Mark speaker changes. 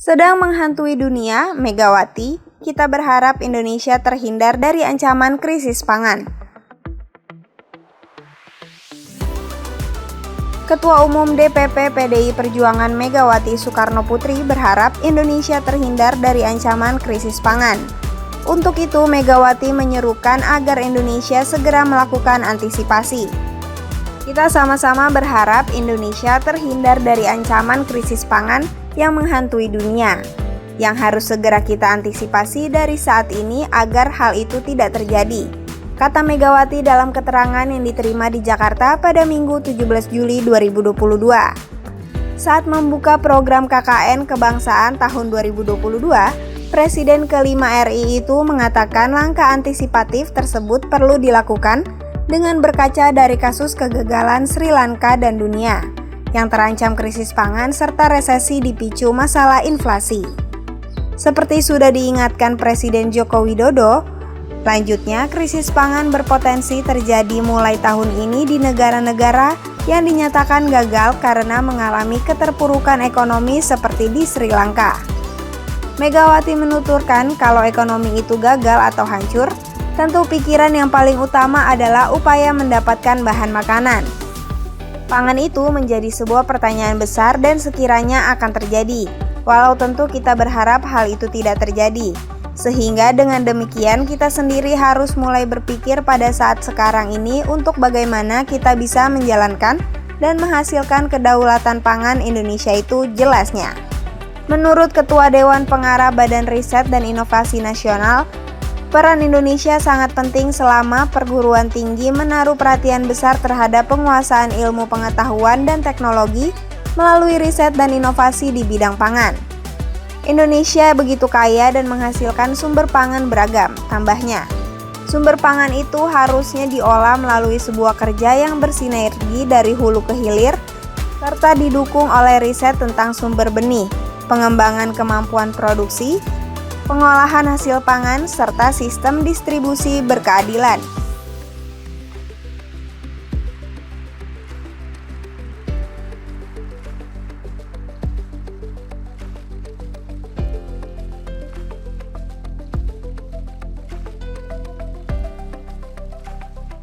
Speaker 1: Sedang menghantui dunia, Megawati, kita berharap Indonesia terhindar dari ancaman krisis pangan. Ketua Umum DPP PDI Perjuangan Megawati Soekarnoputri berharap Indonesia terhindar dari ancaman krisis pangan. Untuk itu, Megawati menyerukan agar Indonesia segera melakukan antisipasi. Kita sama-sama berharap Indonesia terhindar dari ancaman krisis pangan yang menghantui dunia, yang harus segera kita antisipasi dari saat ini agar hal itu tidak terjadi, kata Megawati dalam keterangan yang diterima di Jakarta pada Minggu 17 Juli 2022. Saat membuka program KKN Kebangsaan tahun 2022, Presiden ke-5 RI itu mengatakan langkah antisipatif tersebut perlu dilakukan dengan berkaca dari kasus kegagalan Sri Lanka dan dunia yang terancam krisis pangan serta resesi dipicu masalah inflasi. Seperti sudah diingatkan Presiden Joko Widodo, lanjutnya krisis pangan berpotensi terjadi mulai tahun ini di negara-negara yang dinyatakan gagal karena mengalami keterpurukan ekonomi seperti di Sri Lanka. Megawati menuturkan kalau ekonomi itu gagal atau hancur, tentu pikiran yang paling utama adalah upaya mendapatkan bahan makanan. Pangan itu menjadi sebuah pertanyaan besar dan sekiranya akan terjadi, walau tentu kita berharap hal itu tidak terjadi. Sehingga dengan demikian kita sendiri harus mulai berpikir pada saat sekarang ini untuk bagaimana kita bisa menjalankan dan menghasilkan kedaulatan pangan Indonesia itu jelasnya. Menurut Ketua Dewan Pengarah Badan Riset dan Inovasi Nasional, peran Indonesia sangat penting selama perguruan tinggi menaruh perhatian besar terhadap penguasaan ilmu pengetahuan dan teknologi melalui riset dan inovasi di bidang pangan. Indonesia begitu kaya dan menghasilkan sumber pangan beragam, tambahnya. Sumber pangan itu harusnya diolah melalui sebuah kerja yang bersinergi dari hulu ke hilir, serta didukung oleh riset tentang sumber benih, pengembangan kemampuan produksi, pengolahan hasil pangan, serta sistem distribusi berkeadilan.